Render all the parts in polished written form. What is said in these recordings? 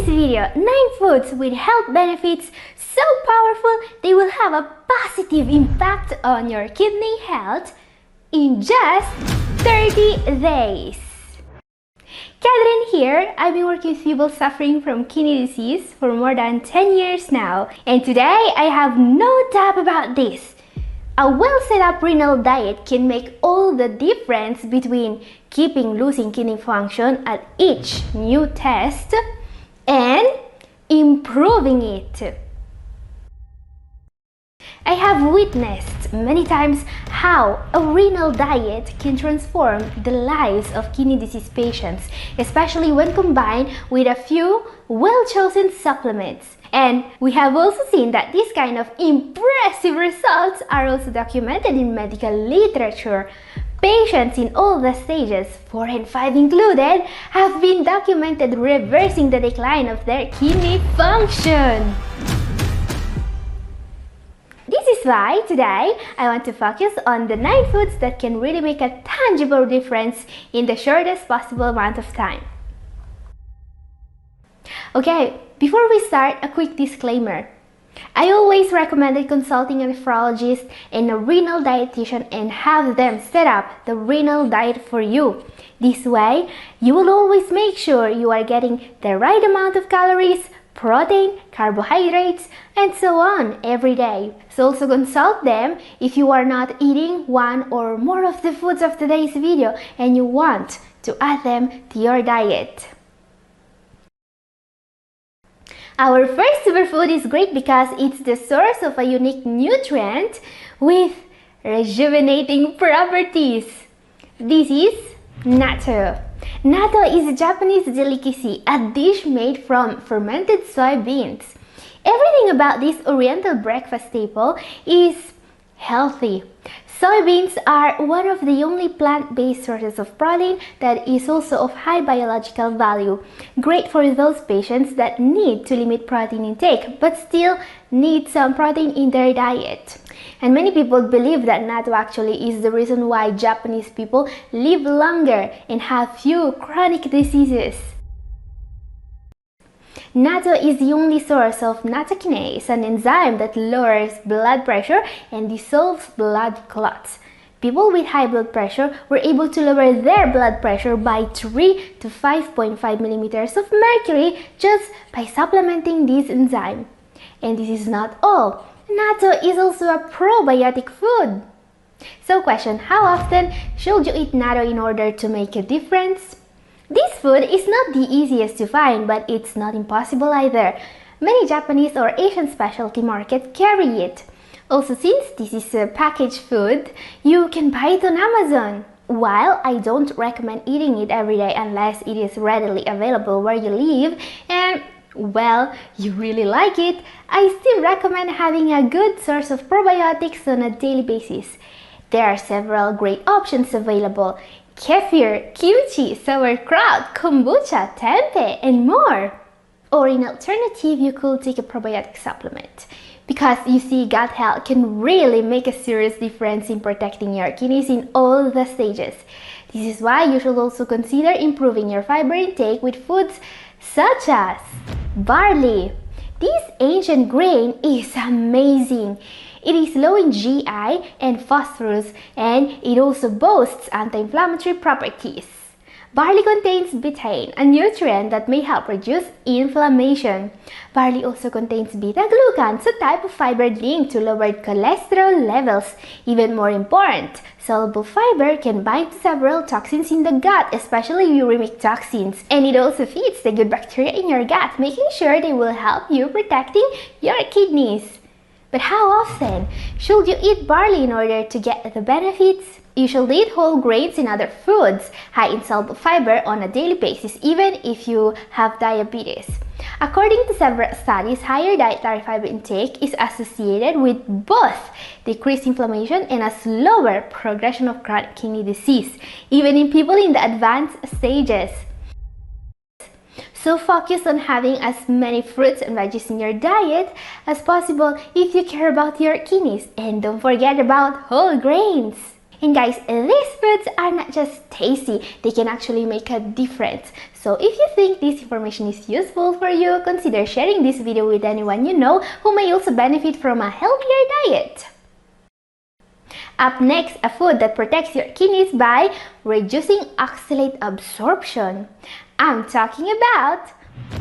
this video 9 foods with health benefits so powerful they will have a positive impact on your kidney health in just 30 days. Catherine here. I've been working with people suffering from kidney disease for more than 10 years now, and today I have no doubt about this. A well set up renal diet can make all the difference between keeping losing kidney function at each new test and improving it. I have witnessed many times how a renal diet can transform the lives of kidney disease patients, especially when combined with a few well-chosen supplements. And we have also seen that this kind of impressive results are also documented in medical literature. Patients in all the stages, 4 and 5 included, have been documented reversing the decline of their kidney function. This is why today I want to focus on the 9 foods that can really make a tangible difference in the shortest possible amount of time. Okay, before we start, a quick disclaimer. I always recommend consulting a nephrologist and a renal dietitian and have them set up the renal diet for you. This way, you will always make sure you are getting the right amount of calories, protein, carbohydrates, and so on every day. So also consult them if you are not eating one or more of the foods of today's video and you want to add them to your diet. Our first superfood is great because it's the source of a unique nutrient with rejuvenating properties. This is natto. Natto is a Japanese delicacy, a dish made from fermented soybeans. Everything about this oriental breakfast staple is healthy. Soybeans are one of the only plant-based sources of protein that is also of high biological value. Great for those patients that need to limit protein intake but still need some protein in their diet. And many people believe that natto actually is the reason why Japanese people live longer and have few chronic diseases. Natto is the only source of nattokinase, an enzyme that lowers blood pressure and dissolves blood clots. People with high blood pressure were able to lower their blood pressure by 3 to 5.5 millimeters of mercury just by supplementing this enzyme. And this is not all. Natto is also a probiotic food. So question, how often should you eat natto in order to make a difference? This food is not the easiest to find, but it's not impossible either. Many Japanese or Asian specialty markets carry it. Also, since this is a packaged food, you can buy it on Amazon. While I don't recommend eating it every day unless it is readily available where you live and, well, you really like it, I still recommend having a good source of probiotics on a daily basis. There are several great options available: kefir, kimchi, sauerkraut, kombucha, tempeh, and more. Or in alternative, you could take a probiotic supplement. Because you see, gut health can really make a serious difference in protecting your kidneys in all the stages. This is why you should also consider improving your fiber intake with foods such as barley. This ancient grain is amazing. It is low in GI and phosphorus, and it also boasts anti-inflammatory properties. Barley contains betaine, a nutrient that may help reduce inflammation. Barley also contains beta-glucans, a type of fiber linked to lowered cholesterol levels. Even more important, soluble fiber can bind to several toxins in the gut, especially uremic toxins. And it also feeds the good bacteria in your gut, making sure they will help you protecting your kidneys. But how often should you eat barley in order to get the benefits? You should eat whole grains and other foods high in soluble fiber on a daily basis, even if you have diabetes. According to several studies, higher dietary fiber intake is associated with both decreased inflammation and a slower progression of chronic kidney disease, even in people in the advanced stages. So focus on having as many fruits and veggies in your diet as possible if you care about your kidneys, and don't forget about whole grains. And guys, these foods are not just tasty, they can actually make a difference. So if you think this information is useful for you, consider sharing this video with anyone you know who may also benefit from a healthier diet. Up next, a food that protects your kidneys by reducing oxalate absorption. I'm talking about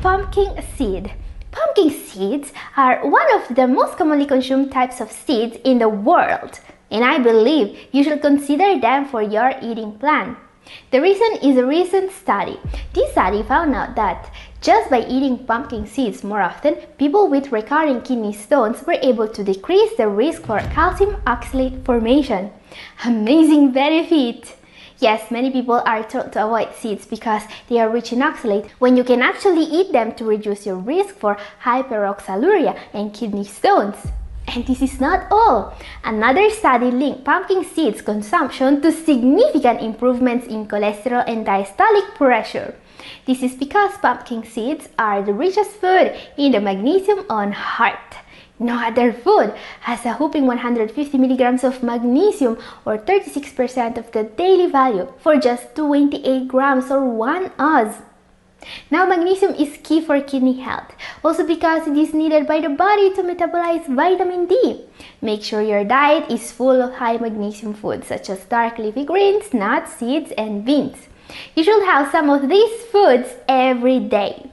pumpkin seed. Pumpkin seeds are one of the most commonly consumed types of seeds in the world, and I believe you should consider them for your eating plan. The reason is a recent study. This study found out that just by eating pumpkin seeds more often, people with recurring kidney stones were able to decrease the risk for calcium oxalate formation. Amazing benefit! Yes, many people are told to avoid seeds because they are rich in oxalate, when you can actually eat them to reduce your risk for hyperoxaluria and kidney stones. And this is not all. Another study linked pumpkin seeds consumption to significant improvements in cholesterol and diastolic pressure. This is because pumpkin seeds are the richest food in the magnesium on heart. No other food has a whopping 150 milligrams of magnesium, or 36% of the daily value, for just 28 grams or 1 oz. Now, magnesium is key for kidney health, also because it is needed by the body to metabolize vitamin D. Make sure your diet is full of high magnesium foods such as dark leafy greens, nuts, seeds, and beans. You should have some of these foods every day.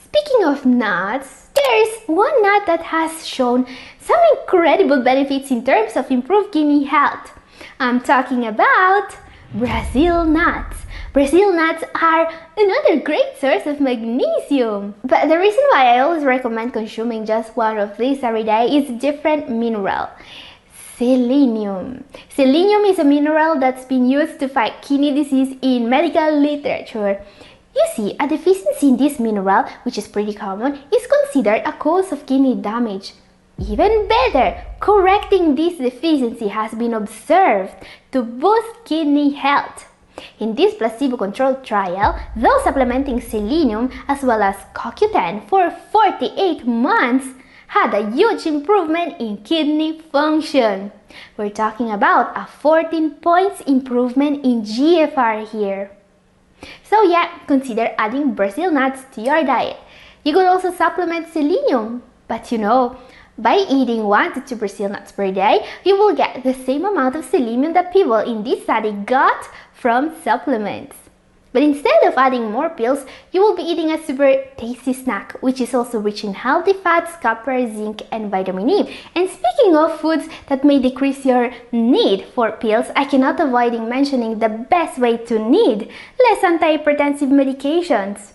Speaking of nuts, there's one nut that has shown some incredible benefits in terms of improved kidney health. I'm talking about Brazil nuts. Brazil nuts are another great source of magnesium. But the reason why I always recommend consuming just one of these every day is a different mineral. Selenium. Selenium is a mineral that's been used to fight kidney disease in medical literature. You see, a deficiency in this mineral, which is pretty common, is considered a cause of kidney damage. Even better, correcting this deficiency has been observed to boost kidney health. In this placebo-controlled trial, those supplementing selenium as well as CoQ10 for 48 months had a huge improvement in kidney function. We're talking about a 14 points improvement in GFR here. So yeah, consider adding Brazil nuts to your diet. You could also supplement selenium, but you know, by eating 1 to 2 Brazil nuts per day, you will get the same amount of selenium that people in this study got from supplements. But instead of adding more pills, you will be eating a super tasty snack, which is also rich in healthy fats, copper, zinc, and vitamin E. And speaking of foods that may decrease your need for pills, I cannot avoid mentioning the best way to need less antihypertensive medications.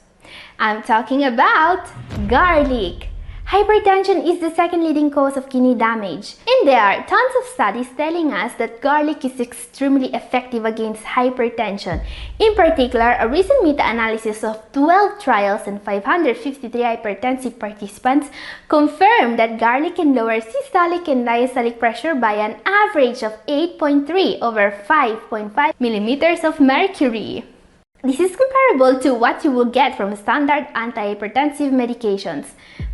I'm talking about garlic. Hypertension is the second leading cause of kidney damage, and there are tons of studies telling us that garlic is extremely effective against hypertension. In particular, a recent meta-analysis of 12 trials and 553 hypertensive participants confirmed that garlic can lower systolic and diastolic pressure by an average of 8.3 over 5.5 millimeters of mercury. This is comparable to what you will get from standard antihypertensive medications.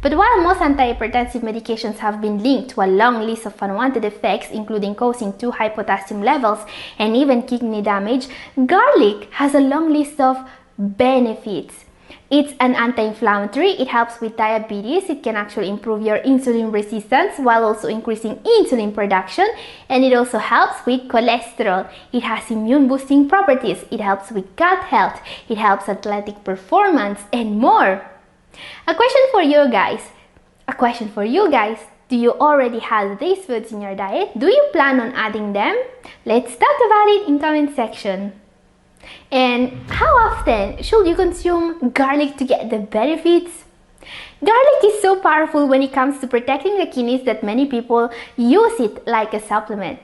But while most antihypertensive medications have been linked to a long list of unwanted effects, including causing too high potassium levels and even kidney damage, garlic has a long list of benefits. It's an anti-inflammatory, it helps with diabetes, it can actually improve your insulin resistance while also increasing insulin production, and it also helps with cholesterol. It has immune boosting properties, it helps with gut health, it helps athletic performance, and more. A question for you guys. Do you already have these foods in your diet? Do you plan on adding them? Let's talk about it in comment section. And how often should you consume garlic to get the benefits? Garlic is so powerful when it comes to protecting the kidneys that many people use it like a supplement.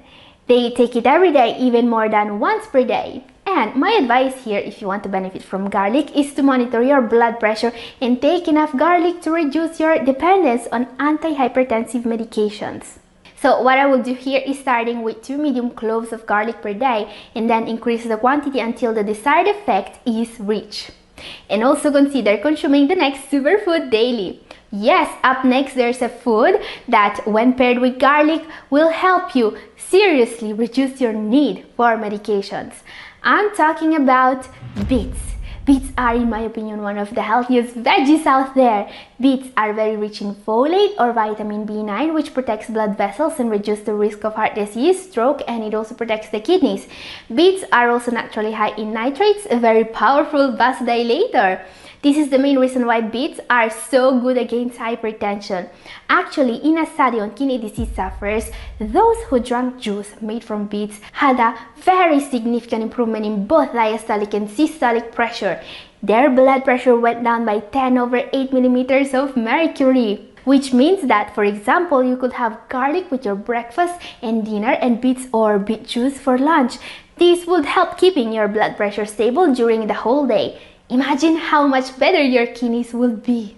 They take it every day, even more than once per day. And my advice here, if you want to benefit from garlic, is to monitor your blood pressure and take enough garlic to reduce your dependence on antihypertensive medications. So what I will do here is starting with 2 medium cloves of garlic per day and then increase the quantity until the desired effect is reached. And also consider consuming the next superfood daily. Yes, up next there's a food that when paired with garlic will help you seriously reduce your need for medications. I'm talking about beets. Beets are, in my opinion, one of the healthiest veggies out there. Beets are very rich in folate or vitamin B9, which protects blood vessels and reduces the risk of heart disease, stroke, and it also protects the kidneys. Beets are also naturally high in nitrates, a very powerful vasodilator. This is the main reason why beets are so good against hypertension. Actually, in a study on kidney disease sufferers, those who drank juice made from beets had a very significant improvement in both diastolic and systolic pressure. Their blood pressure went down by 10/8 millimeters of mercury. Which means that, for example, you could have garlic with your breakfast and dinner and beets or beet juice for lunch. This would help keeping your blood pressure stable during the whole day. Imagine how much better your kidneys will be.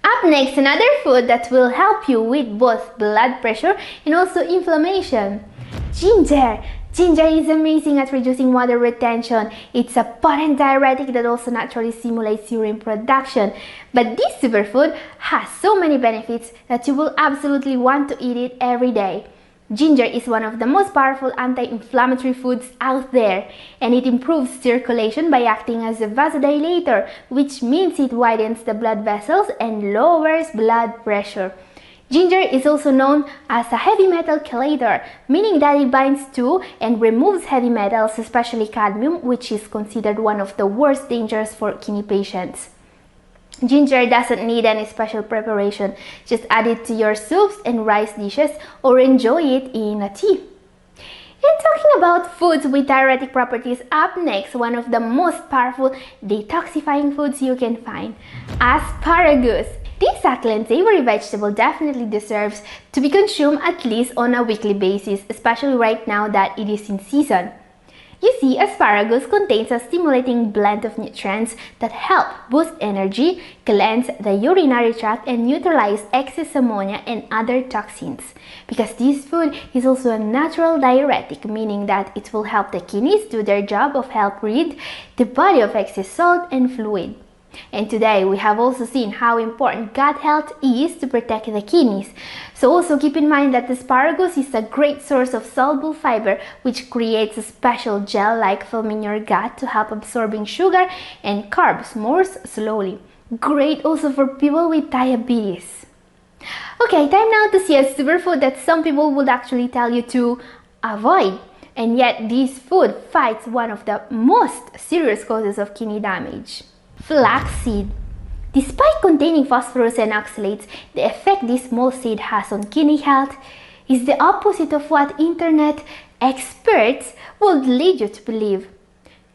Up next, another food that will help you with both blood pressure and also inflammation. Ginger. Ginger is amazing at reducing water retention. It's a potent diuretic that also naturally stimulates urine production. But this superfood has so many benefits that you will absolutely want to eat it every day. Ginger is one of the most powerful anti-inflammatory foods out there, and it improves circulation by acting as a vasodilator, which means it widens the blood vessels and lowers blood pressure. Ginger is also known as a heavy metal chelator, meaning that it binds to and removes heavy metals, especially cadmium, which is considered one of the worst dangers for kidney patients. Ginger doesn't need any special preparation. Just add it to your soups and rice dishes or enjoy it in a tea. And talking about foods with diuretic properties, up next, one of the most powerful detoxifying foods you can find, asparagus. This succulent savory vegetable definitely deserves to be consumed at least on a weekly basis, especially right now that it is in season. You see, asparagus contains a stimulating blend of nutrients that help boost energy, cleanse the urinary tract, and neutralize excess ammonia and other toxins. Because this food is also a natural diuretic, meaning that it will help the kidneys do their job of help rid the body of excess salt and fluid. And today we have also seen how important gut health is to protect the kidneys. So also keep in mind that asparagus is a great source of soluble fiber, which creates a special gel-like film in your gut to help absorbing sugar and carbs more slowly. Great also for people with diabetes. Okay, time now to see a superfood that some people would actually tell you to avoid. And yet this food fights one of the most serious causes of kidney damage. Flaxseed. Despite containing phosphorus and oxalates, the effect this small seed has on kidney health is the opposite of what internet experts would lead you to believe.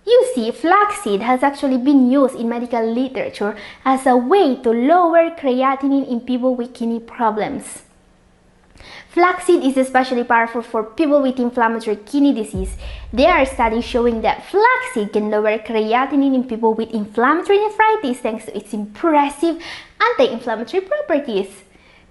You see, flaxseed has actually been used in medical literature as a way to lower creatinine in people with kidney problems. Flaxseed is especially powerful for people with inflammatory kidney disease. There are studies showing that flaxseed can lower creatinine in people with inflammatory nephritis thanks to its impressive anti-inflammatory properties.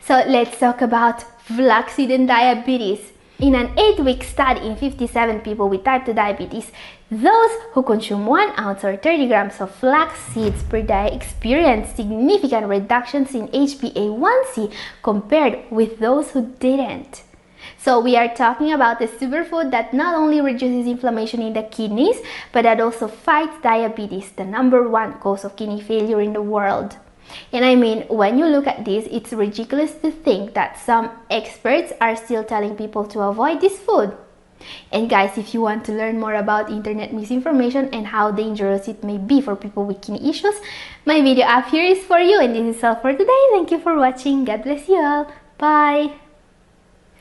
So let's talk about flaxseed and diabetes. In an 8-week study in 57 people with type 2 diabetes, those who consume 1 ounce or 30 grams of flax seeds per day experienced significant reductions in HbA1c compared with those who didn't. So we are talking about a superfood that not only reduces inflammation in the kidneys, but that also fights diabetes, the #1 cause of kidney failure in the world. And I mean, when you look at this, it's ridiculous to think that some experts are still telling people to avoid this food. And guys, if you want to learn more about internet misinformation and how dangerous it may be for people with kidney issues, my video up here is for you. And this is all for today. Thank you for watching. God bless you all. Bye.